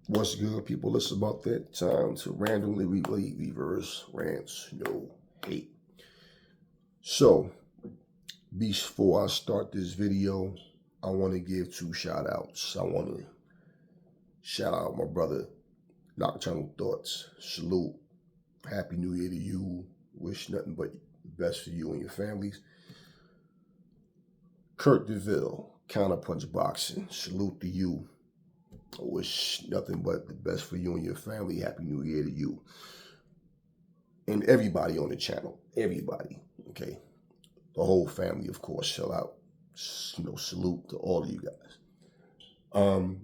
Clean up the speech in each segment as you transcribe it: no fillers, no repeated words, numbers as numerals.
What's good, people? It's about that time to randomly replay reverse rants, no hate. So, before I start this video, I want to give two shout outs. I want to shout out my brother, Nocturnal Thoughts. Salute. Happy New Year to you. Wish nothing but the best for you and your families. Kurt DeVille, Counterpunch Boxing. Salute to you. I wish nothing but the best for you and your family. Happy New Year to you. And everybody on the channel. Everybody. Okay. The whole family, of course. Shout out. Salute to all of you guys.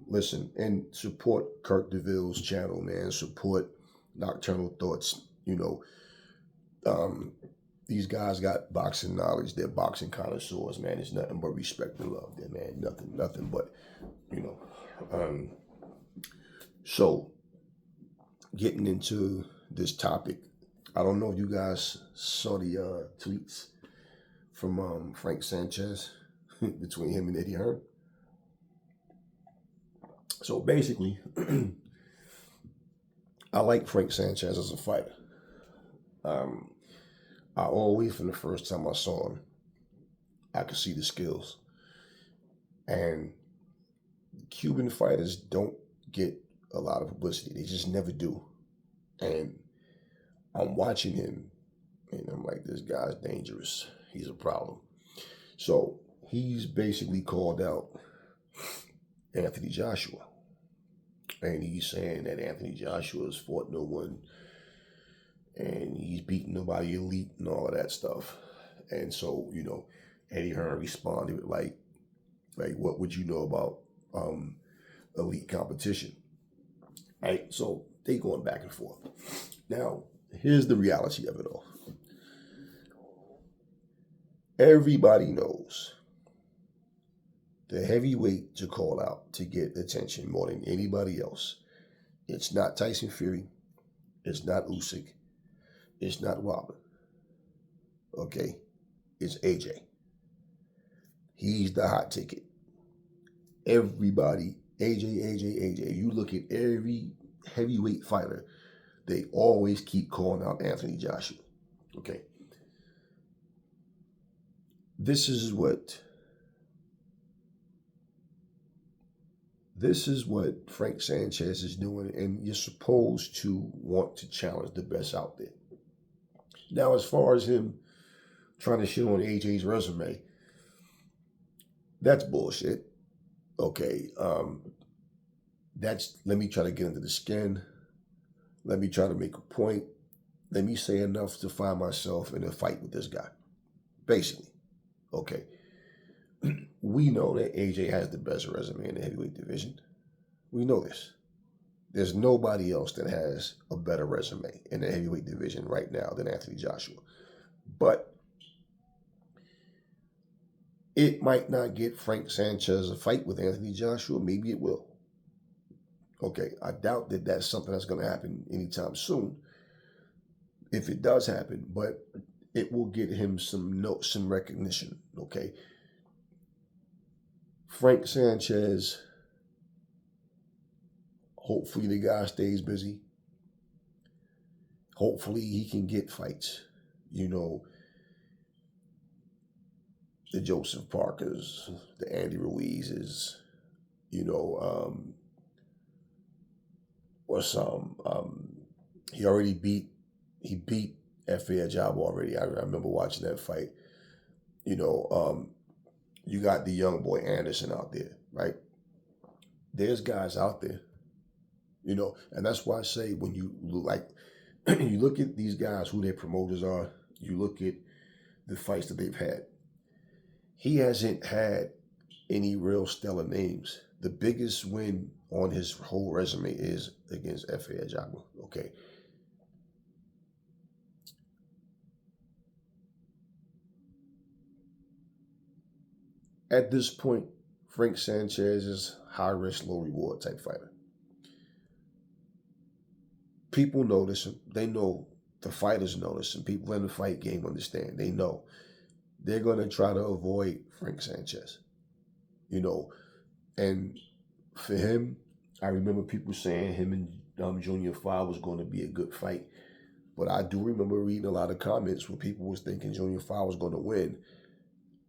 Listen, and support Kurt DeVille's channel, man. Support Nocturnal Thoughts. These guys got boxing knowledge. They're boxing connoisseurs, man. It's nothing but respect and love there, man. Nothing but, So, getting into this topic, I don't know if you guys saw the tweets from Frank Sanchez between him and Eddie Hearn. So basically, I like Frank Sanchez as a fighter. I always, from the first time I saw him, I could see the skills. And Cuban fighters don't get a lot of publicity. They just never do. And I'm watching him, and I'm like, this guy's dangerous. He's a problem. So he's basically called out Anthony Joshua. And he's saying that Anthony Joshua has fought no one, and he's beaten nobody elite and all of that stuff. And so, Eddie Hearn responded with like, what would you know about elite competition? Right? So they going back and forth. Now, here's the reality of it all. Everybody knows the heavyweight to call out to get attention more than anybody else. It's not Tyson Fury. It's not Usyk. It's not Wilder. Okay? It's AJ. He's the hot ticket. Everybody, AJ. You look at every heavyweight fighter, they always keep calling out Anthony Joshua. Okay? This is what Frank Sanchez is doing, and you're supposed to want to challenge the best out there. Now, as far as him trying to shit on AJ's resume, that's bullshit. Okay, let me try to get into the skin. Let me try to make a point. Let me say enough to find myself in a fight with this guy. Basically, okay. We know that AJ has the best resume in the heavyweight division. We know this. There's nobody else that has a better resume in the heavyweight division right now than Anthony Joshua. But it might not get Frank Sanchez a fight with Anthony Joshua. Maybe it will. Okay, I doubt that that's something that's going to happen anytime soon, if it does happen. But it will get him some recognition. Okay. Frank Sanchez, hopefully the guy stays busy. Hopefully he can get fights. The Joseph Parkers, the Andy Ruizes, he beat F.A. Job already. I remember watching that fight. You got the young boy Anderson out there, right? There's guys out there, and that's why I say when you look at these guys, who their promoters are, you look at the fights that they've had. He hasn't had any real stellar names. The biggest win on his whole resume is against F.A. Job. Okay. At this point, Frank Sanchez is high risk, low reward type fighter. People notice him. They know, the fighters notice him. People in the fight game understand. They know. They're going to try to avoid Frank Sanchez. And for him, I remember people saying him and Junior Five was going to be a good fight. But I do remember reading a lot of comments where people was thinking Junior Five was going to win.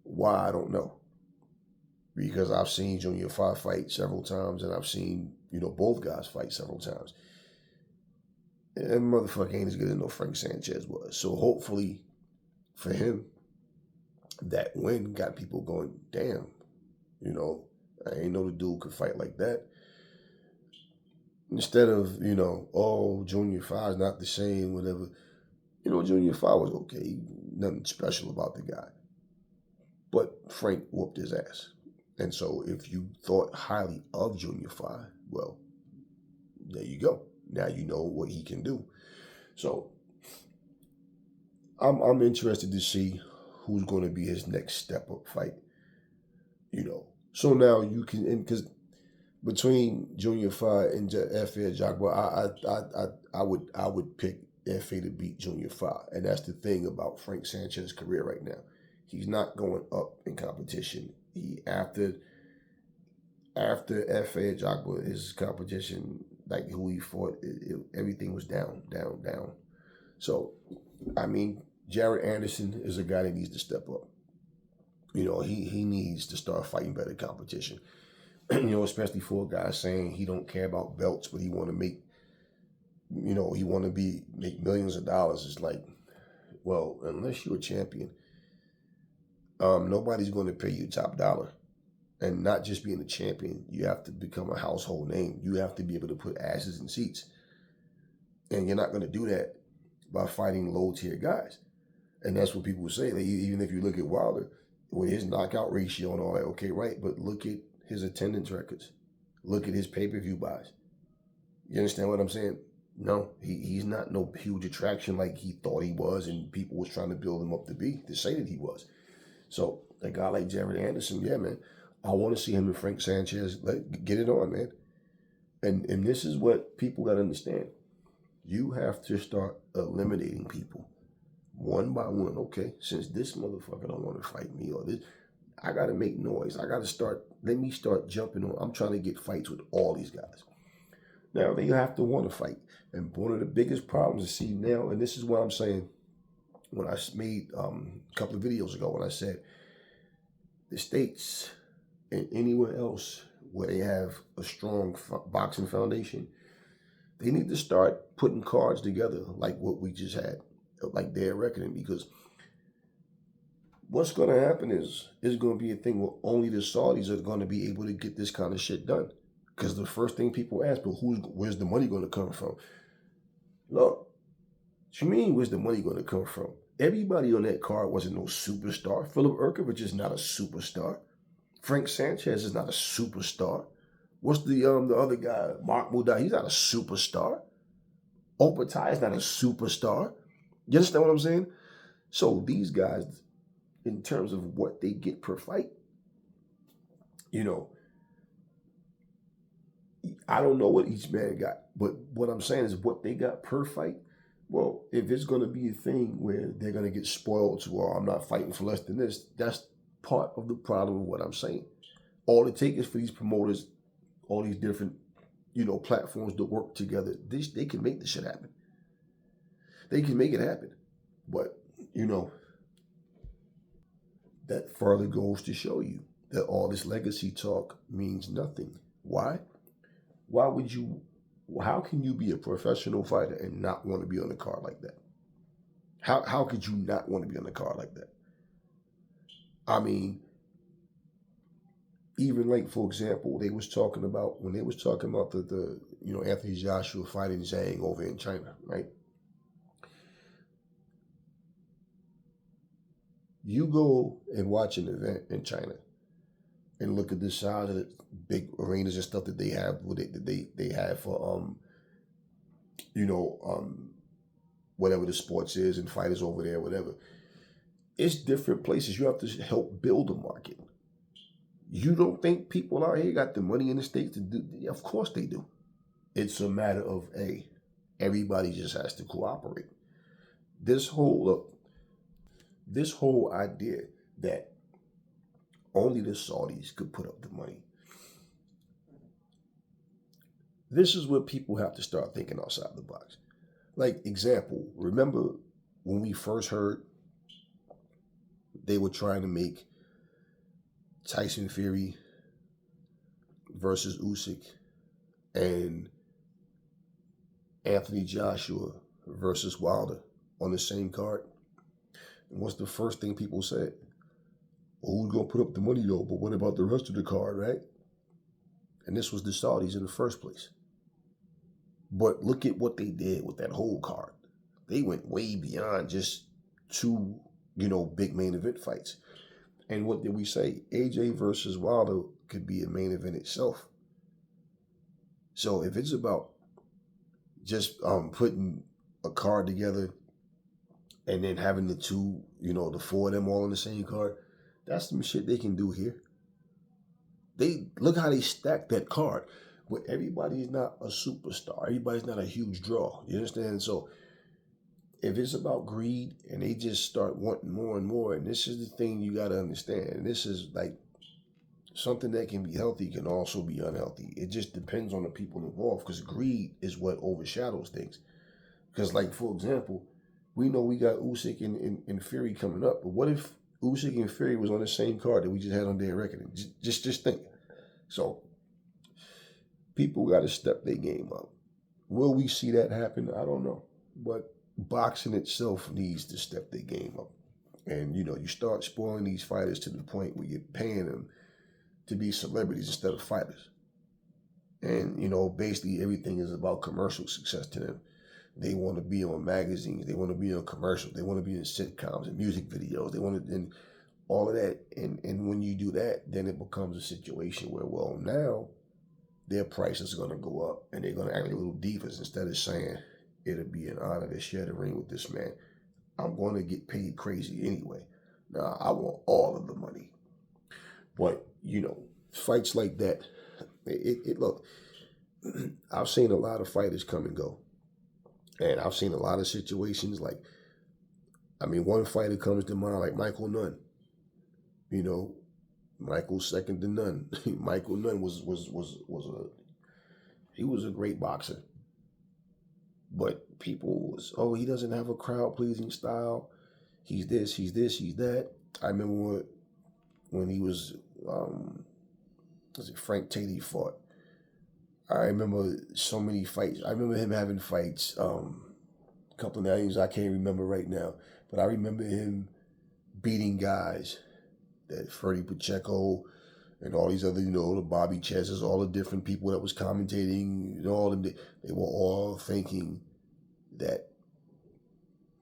Why, I don't know. Because I've seen Junior Five fight several times, and I've seen, both guys fight several times. And motherfucker ain't as good as no Frank Sanchez was. So hopefully for him, that win got people going, damn, I ain't know the dude could fight like that. Instead of, oh, Junior Five's not the same, whatever. Junior Five was okay. Nothing special about the guy. But Frank whooped his ass. And so if you thought highly of Junior Five, well, there you go. Now you know what he can do. So I'm interested to see who's going to be his next step up fight. So now you can, because between Junior Five and F.A. Jagba, I would pick F.A. to beat Junior Five, and that's the thing about Frank Sanchez's career right now. He's not going up in competition. He after F.A. Jagba, his competition, like who he fought, everything was down, down, down. So, I mean, Jared Anderson is a guy that needs to step up. He needs to start fighting better competition. Especially for a guy saying he don't care about belts, but he want to make, he want to make millions of dollars. It's like, well, unless you're a champion, nobody's going to pay you top dollar. And not just being a champion, you have to become a household name. You have to be able to put asses in seats. And you're not going to do that by fighting low tier guys. And that's what people say. Even if you look at Wilder, with his knockout ratio and all that, okay, right, but look at his attendance records. Look at his pay-per-view buys. You understand what I'm saying? No, he's not no huge attraction like he thought he was, and people was trying to build him up to say that he was. So a guy like Jared Anderson, yeah, man, I want to see him and Frank Sanchez. Get it on, man. And this is what people got to understand. You have to start eliminating people one by one. Okay, since this motherfucker don't want to fight me, or this, I got to make noise. Let me start jumping on. I'm trying to get fights with all these guys. Now, they have to want to fight. And one of the biggest problems to see now, and this is what I'm saying, when I made a couple of videos ago, when I said the States and anywhere else where they have a strong boxing foundation, they need to start putting cards together like what we just had, like their reckoning, because what's going to happen is going to be a thing where only the Saudis are going to be able to get this kind of shit done. Because the first thing people ask, but where's the money going to come from? Look, what you mean, where's the money going to come from? Everybody on that card wasn't no superstar. Philip Urkovich is not a superstar. Frank Sanchez is not a superstar. What's the other guy, Mark Muda? He's not a superstar. Opatai is not a superstar. You understand what I'm saying? So these guys, in terms of what they get per fight, I don't know what each man got, but what I'm saying is what they got per fight. Well, if it's going to be a thing where they're going to get spoiled to, I'm not fighting for less than this, that's part of the problem of what I'm saying. All it takes is for these promoters, all these different, platforms to work together. They can make this shit happen. They can make it happen. But, that further goes to show you that all this legacy talk means nothing. Why? How can you be a professional fighter and not want to be on the card like that? How could you not want to be on the card like that? I mean, even like, for example, when they was talking about the Anthony Joshua fighting Zhang over in China, right? You go and watch an event in China and look at the size of the big arenas and stuff that they have, they have for whatever the sports is and fighters over there, whatever. It's different places. You have to help build a market. You don't think people out here got the money in the States to do? Of course they do. It's a matter of everybody just has to cooperate. This whole idea that only the Saudis could put up the money. This is where people have to start thinking outside the box. Like, example, remember when we first heard they were trying to make Tyson Fury versus Usyk and Anthony Joshua versus Wilder on the same card? And what's the first thing people said? Well, who's going to put up the money though? But what about the rest of the card, right? And this was the Saudis in the first place. But look at what they did with that whole card. They went way beyond just two, big main event fights. And what did we say? AJ versus Wilder could be a main event itself. So if it's about just putting a card together and then having the two, the four of them all on the same card, that's some shit they can do here. They look how they stacked that card. But everybody's not a superstar. Everybody's not a huge draw. You understand? So if it's about greed and they just start wanting more and more, and this is the thing you got to understand. And this is like something that can be healthy can also be unhealthy. It just depends on the people involved, because greed is what overshadows things. Because, like, for example, we know we got Usyk and Fury coming up, but what if Usyk and Fury was on the same card that we just had on their reckoning? Just think. So people got to step their game up. Will we see that happen? I don't know. But boxing itself needs to step their game up. And, you start spoiling these fighters to the point where you're paying them to be celebrities instead of fighters. And, basically everything is about commercial success to them. They want to be on magazines. They want to be on commercials. They want to be in sitcoms and music videos. They want to, and all of that. And when you do that, then it becomes a situation where, well, now their price is going to go up and they're going to act like little divas instead of saying, it'll be an honor to share the ring with this man. I'm going to get paid crazy anyway. Now, I want all of the money. But, fights like that, look, I've seen a lot of fighters come and go. And I've seen a lot of situations like, one fighter comes to mind like Michael Nunn. Michael's second to none. Michael Nunn was a great boxer. But people was, he doesn't have a crowd pleasing style. He's this, he's that. I remember when he was Frank Tate he fought. I remember so many fights. I remember him having fights, a couple of names I can't remember right now, but I remember him beating guys that Freddie Pacheco and all these other, the Bobby Chesses, all the different people that was commentating, all of them, they were all thinking that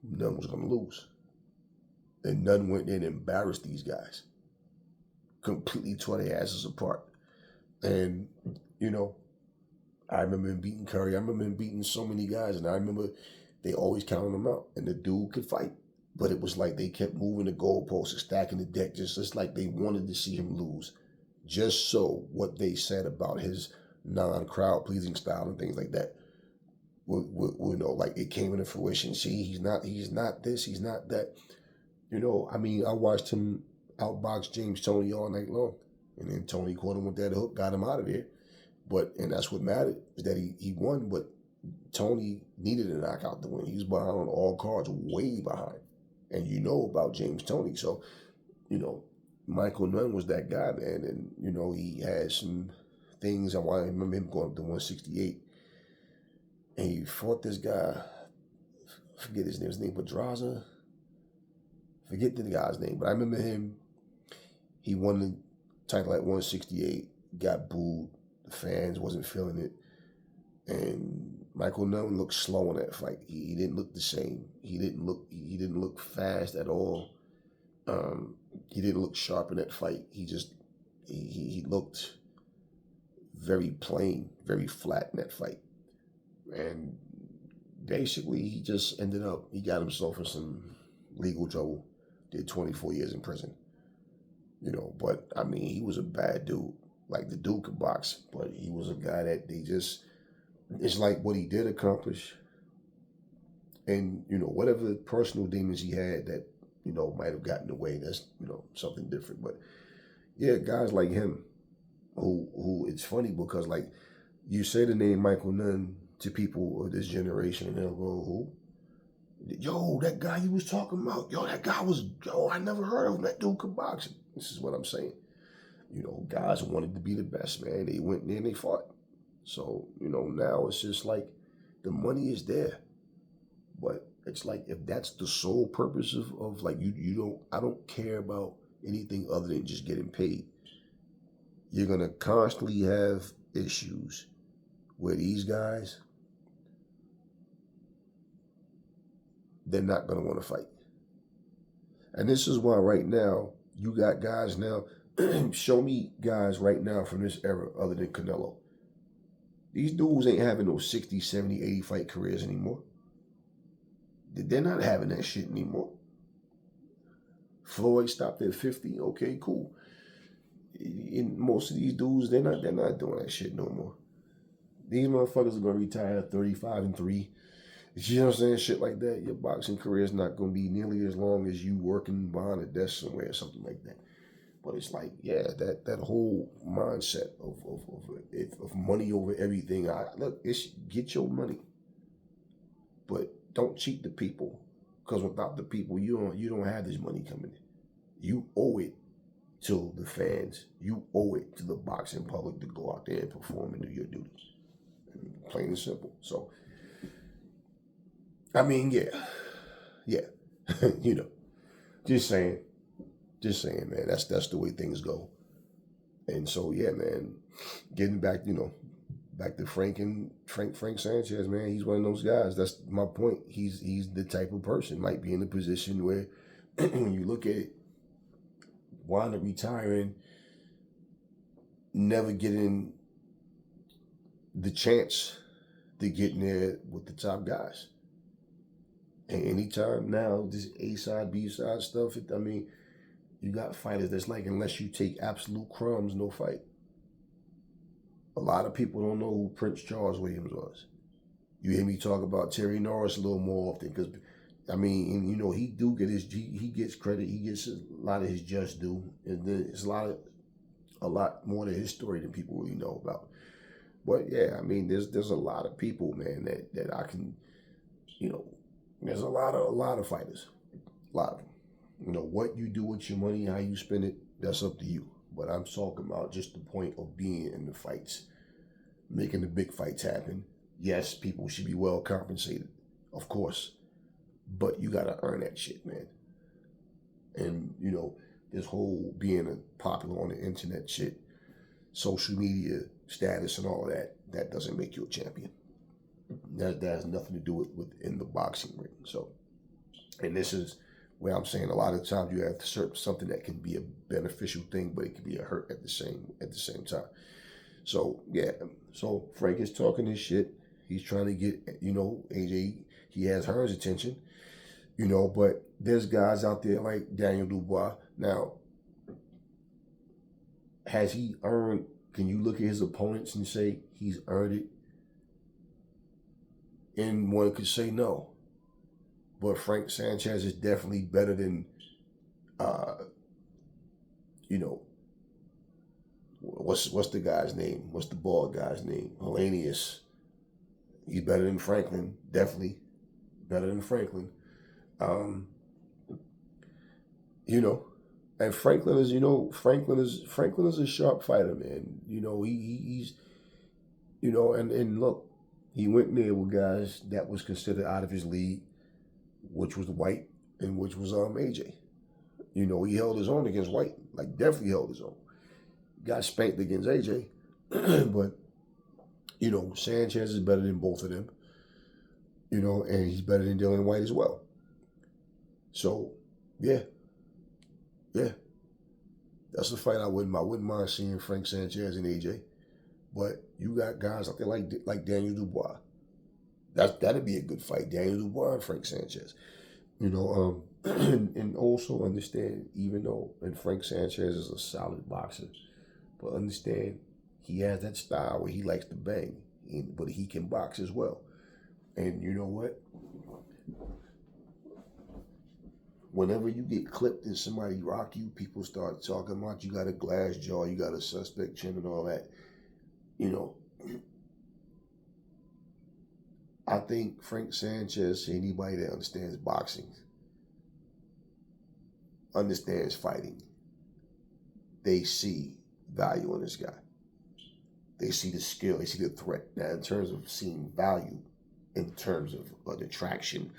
Nunn was going to lose. And Nunn went in and embarrassed these guys. Completely tore their asses apart. And, I remember him beating Curry. I remember him beating so many guys. And I remember they always counted him out. And the dude could fight. But it was like they kept moving the goalposts and stacking the deck, just like they wanted to see him lose. Just so what they said about his non-crowd pleasing style and things like that, like it came into fruition. See, he's not this, he's not that. I watched him outbox James Toney all night long. And then Tony caught him with that hook, got him out of there. And that's what mattered, is that he won, but Tony needed a knockout to win. He was behind on all cards, way behind. And about James Toney. So, Michael Nunn was that guy, man. And, he had some things. I remember him going up to 168. And he fought this guy, I forget his name, Pedraza. Forget the guy's name, but I remember him. He won the title at 168, got booed. The fans wasn't feeling it. And Michael Nunn looked slow in that fight. He didn't look the same. He didn't look fast at all. He didn't look sharp in that fight. He looked very plain, very flat in that fight. And basically he just ended up, he got himself in some legal trouble, did 24 years in prison. But he was a bad dude. Like, the dude could box, but he was a guy that it's like what he did accomplish. And, whatever personal demons he had that, might have gotten away, that's, something different. But yeah, guys like him, who it's funny because, like, You say the name Michael Nunn to people of this generation, and they'll go, "Who? Yo, that guy you was talking about. Yo, that guy was. Yo, I never heard of him. That dude could box." This is what I'm saying. Guys wanted to be the best, man. They went there and they fought. So now it's just like the money is there, but it's like if that's the sole purpose of like you don't. I don't care about anything other than just getting paid. You're gonna constantly have issues where these guys, they're not going to want to fight. And this is why right now, you got guys now, show me guys right now from this era other than Canelo. These dudes ain't having no 60, 70, 80 fight careers anymore. They're not having that shit anymore. Floyd stopped at 50. Okay, cool. In most of these dudes, they're not doing that shit no more. These motherfuckers are going to retire at 35 and 3. You know what I'm saying? Shit like that. Your boxing career is not going to be nearly as long as you working behind a desk somewhere or something like that. But it's like, yeah, that whole mindset of money over everything. Look, it's get your money, but don't cheat the people, because without the people, you don't have this money coming in. You owe it to the fans. You owe it to the boxing public to go out there and perform and do your duties. Plain and simple. So, I mean, yeah, just saying, man. That's the way things go. And so, yeah, man. Getting back, back to Frank Sanchez, man. He's one of those guys. That's my point. He's the type of person might be in a position where, when you look at it, wind up retiring, never getting the chance to get in there with the top guys. And anytime now, this A-side, B-side stuff, you got fighters that's like, unless you take absolute crumbs, no fight. A lot of people don't know who Prince Charles Williams was. You hear me talk about Terry Norris a little more often, because, he do get he gets credit. He gets a lot of his just due. And then it's a lot more to his story than people really know about. But yeah, there's a lot of people, man, that I can, there's a lot of fighters, a lot of them. What you do with your money, how you spend it, that's up to you. But I'm talking about just the point of being in the fights, making the big fights happen. Yes, people should be well compensated, of course, but you gotta earn that shit, man. And this whole being popular on the internet shit, social media status and all that doesn't make you a champion. That has nothing to do with in the boxing ring. So, and this is where I'm saying a lot of times you have something that can be a beneficial thing, but it can be a hurt at the same time. So yeah, so Frank is talking his shit. He's trying to get AJ. He has Hearn's attention, but there's guys out there like Daniel Dubois. Now, has he earned? Can you look at his opponents and say he's earned it? And one could say no. But Frank Sanchez is definitely better than, what's the guy's name? What's the bald guy's name? Hellenius. He's better than Franklin. Definitely better than Franklin. And Franklin is a sharp fighter, man. He's and look, he went there with guys that was considered out of his league, which was White and which was AJ. He held his own against White, like definitely held his own. Got spanked against AJ, but Sanchez is better than both of them. And he's better than Dillian White as well. So, yeah, that's a fight I wouldn't mind seeing, Frank Sanchez and AJ. But you got guys out there like Daniel Dubois. That'd be a good fight, Daniel Dubois and Frank Sanchez. And also understand, even though Frank Sanchez is a solid boxer, but understand he has that style where he likes to bang, but he can box as well. And you know what? Whenever you get clipped and somebody rock you, people start talking about you got a glass jaw, you got a suspect chin and all that. I think Frank Sanchez, anybody that understands boxing, understands fighting, they see value in this guy. They see the skill, they see the threat. Now, in terms of seeing value, in terms of attraction,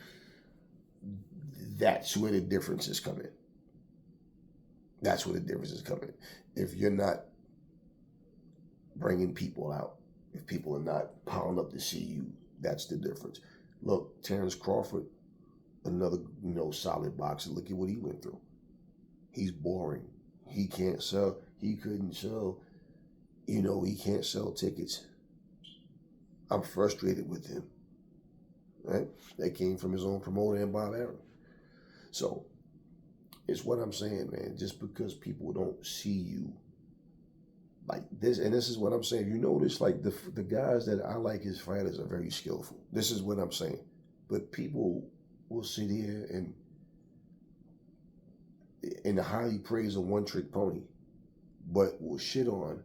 that's where the differences come in. That's where the differences come in. If you're not bringing people out, if people are not piling up to see you, that's the difference. Look, Terrence Crawford, another solid boxer. Look at what he went through. He's boring. He can't sell. He couldn't sell. He can't sell tickets. I'm frustrated with him. Right? That came from his own promoter and Bob Arum. So it's what I'm saying, man. Just because people don't see you like this, and this is what I'm saying. You notice, like the guys that I like as fighters are very skillful. This is what I'm saying. But people will sit here and highly praise a one-trick pony, but will shit on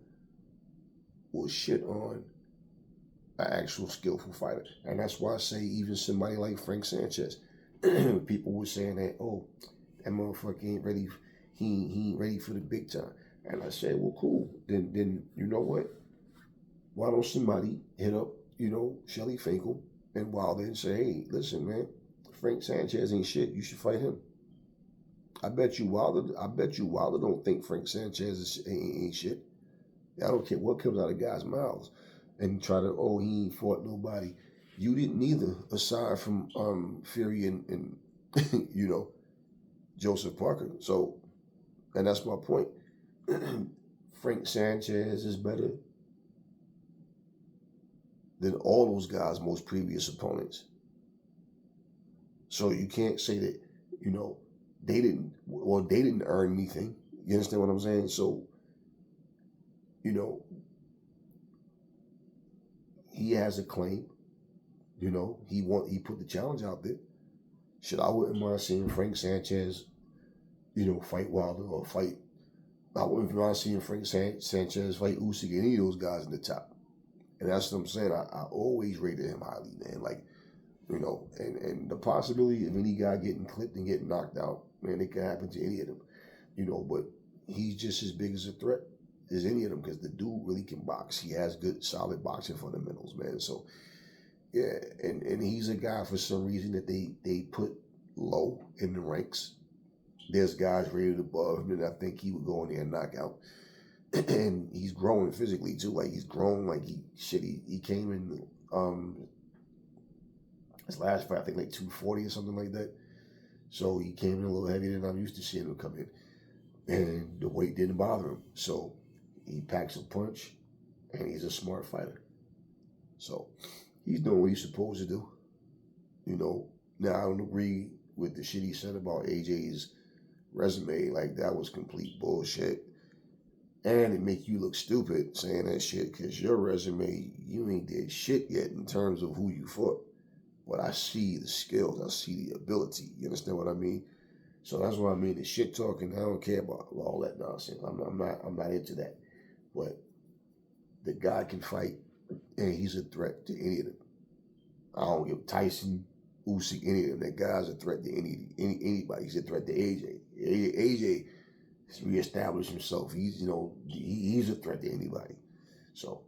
an actual skillful fighter. And that's why I say even somebody like Frank Sanchez, people were saying that, oh, that motherfucker ain't ready. He ain't ready for the big time. And I said, well, cool. Then you know what? Why don't somebody hit up, Shelly Finkel and Wilder and say, hey, listen, man, Frank Sanchez ain't shit. You should fight him. I bet you Wilder don't think Frank Sanchez ain't shit. I don't care what comes out of guys' mouths and try to, oh, he ain't fought nobody. You didn't either, aside from Fury and Joseph Parker. So, and that's my point. Frank Sanchez is better than all those guys' most previous opponents. So you can't say that, they didn't earn anything. You understand what I'm saying? So, he has a claim. He put the challenge out there. I wouldn't mind seeing Frank Sanchez, fight Wilder or fight. I wouldn't mind seeing Frank Sanchez fight Usyk, any of those guys in the top. And that's what I'm saying. I always rated him highly, man. Like, and the possibility of any guy getting clipped and getting knocked out, man, it can happen to any of them. But he's just as big as a threat as any of them because the dude really can box. He has good, solid boxing fundamentals, man. So, yeah, and he's a guy for some reason that they put low in the ranks. There's guys rated above him, and I think he would go in there and knock out. And he's growing physically too. Like he's grown. Like he came in his last fight, I think like 240 or something like that. So he came in a little heavier than I'm used to seeing him come in, and the weight didn't bother him. So he packs a punch, and he's a smart fighter. So he's doing what he's supposed to do. Now I don't agree with the shit he said about AJ's resume. Like that was complete bullshit. And it make you look stupid saying that shit because your resume, you ain't did shit yet in terms of who you fought. But I see the skills, I see the ability. You understand what I mean? So that's what I mean. The shit talking, I don't care about all that nonsense. I'm not into that. But the guy can fight, and he's a threat to any of them. I don't give Tyson, Usyk, any of them. That guy's a threat to anybody. He's a threat to AJ. AJ reestablished himself. He's a threat to anybody. So,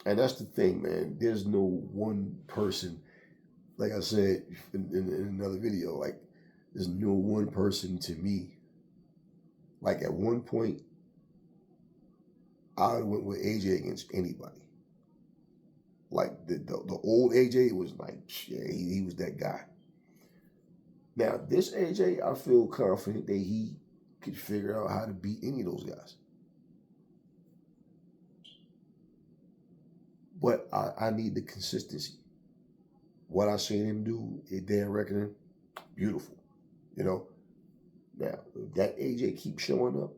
and that's the thing, man. There's no one person. Like I said in another video, like there's no one person to me. Like at one point, I went with AJ against anybody. Like the old AJ was like, yeah, he was that guy. Now this AJ, I feel confident that he could figure out how to beat any of those guys. But I need the consistency. What I seen him do at Dan Reckoning, beautiful. Now, if that AJ keeps showing up,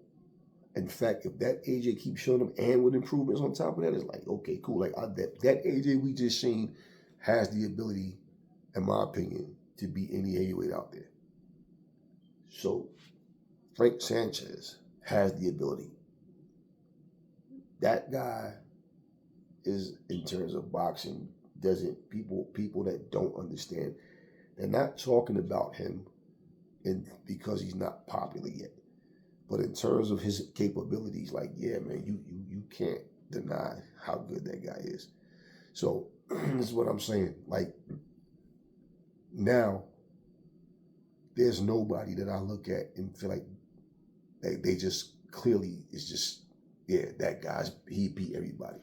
in fact, if that AJ keeps showing up and with improvements on top of that, it's like, okay, cool. Like that AJ we just seen has the ability, in my opinion, to beat any heavyweight out there. So Frank Sanchez has the ability. That guy is, in terms of boxing, doesn't, people that don't understand, they're not talking about him because he's not popular yet. But in terms of his capabilities, like, yeah, man, you can't deny how good that guy is. So this is what I'm saying. Like, now there's nobody that I look at and feel like they just clearly is just, yeah, that guy's, he beat everybody.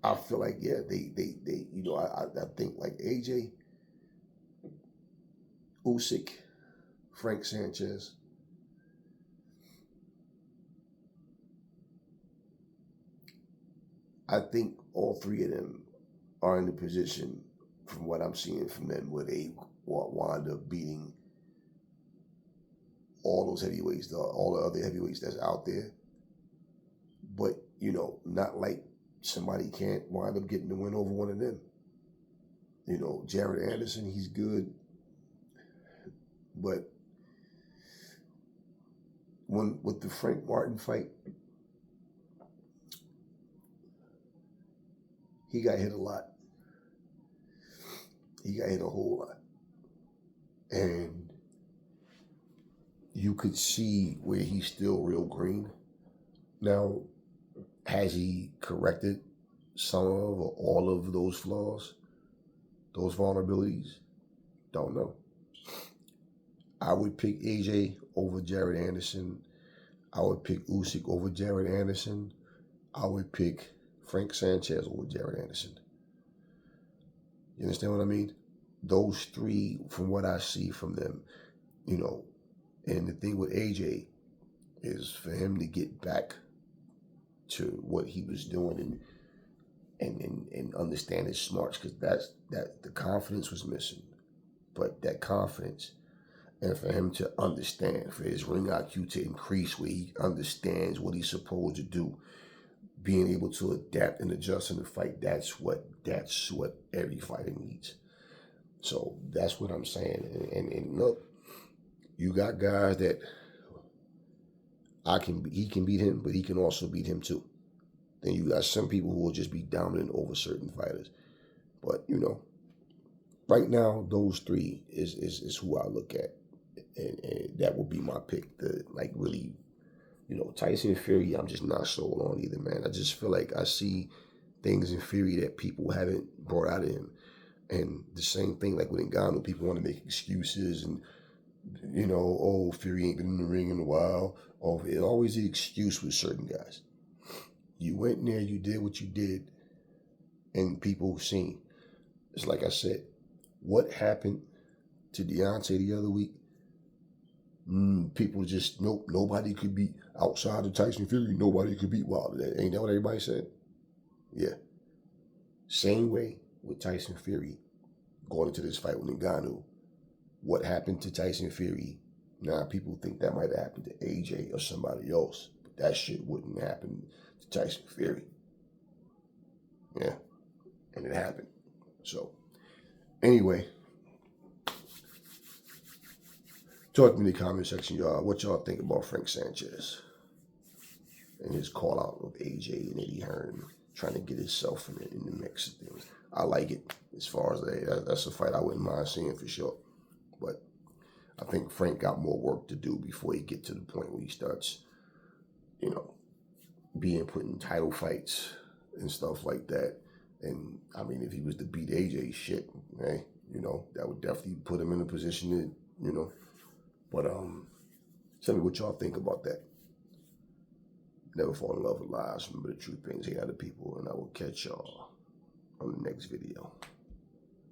I feel like, yeah, they I think like AJ, Usyk, Frank Sanchez. I think all three of them are in the position, from what I'm seeing from them, where they wind up beating all those heavyweights, all the other heavyweights that's out there. But, not like somebody can't wind up getting the win over one of them. Jared Anderson, he's good. But with the Frank Martin fight, he got hit a lot. He got hit a whole lot. And you could see where he's still real green. Now, has he corrected some of or all of those flaws, those vulnerabilities? Don't know. I would pick AJ over Jared Anderson. I would pick Usyk over Jared Anderson. I would pick Frank Sanchez over Jared Anderson. You understand what I mean? Those three, from what I see from them, and the thing with AJ is for him to get back to what he was doing and understand his smarts, because that the confidence was missing. But that confidence, and for him to understand, for his ring IQ to increase where he understands what he's supposed to do, being able to adapt and adjust in the fight, that's what every fighter needs. So that's what I'm saying. And look, you got guys that he can beat him, but he can also beat him too. Then you got some people who will just be dominant over certain fighters. But right now those three is who I look at, and that will be my pick. The really, Tyson Fury, I'm just not sold on either, man. I just feel like I see things in Fury that people haven't brought out of him. And the same thing, like with Ngannou, people want to make excuses and, oh, Fury ain't been in the ring in a while. Oh, it's always the excuse with certain guys. You went in there, you did what you did, and people seen. It's like I said, what happened to Deontay the other week? People just, nope, nobody could beat, outside of Tyson Fury, nobody could beat Wilder. Ain't that what everybody said? Yeah. Same way with Tyson Fury going into this fight with Ngannou. What happened to Tyson Fury? Now people think that might have happened to AJ or somebody else, but that shit wouldn't happen to Tyson Fury. Yeah, and it happened. So anyway, talk to me in the comment section, y'all. What y'all think about Frank Sanchez and his call out of AJ and Eddie Hearn trying to get himself in the mix of things? I like it. As far as that's a fight I wouldn't mind seeing for sure. But I think Frank got more work to do before he get to the point where he starts, being put in title fights and stuff like that. And I mean, if he was to beat AJ, shit, hey, that would definitely put him in a position to, But tell me what y'all think about that. Never fall in love with lies. Remember, the truth brings hate out of people, and I will catch y'all on the next video.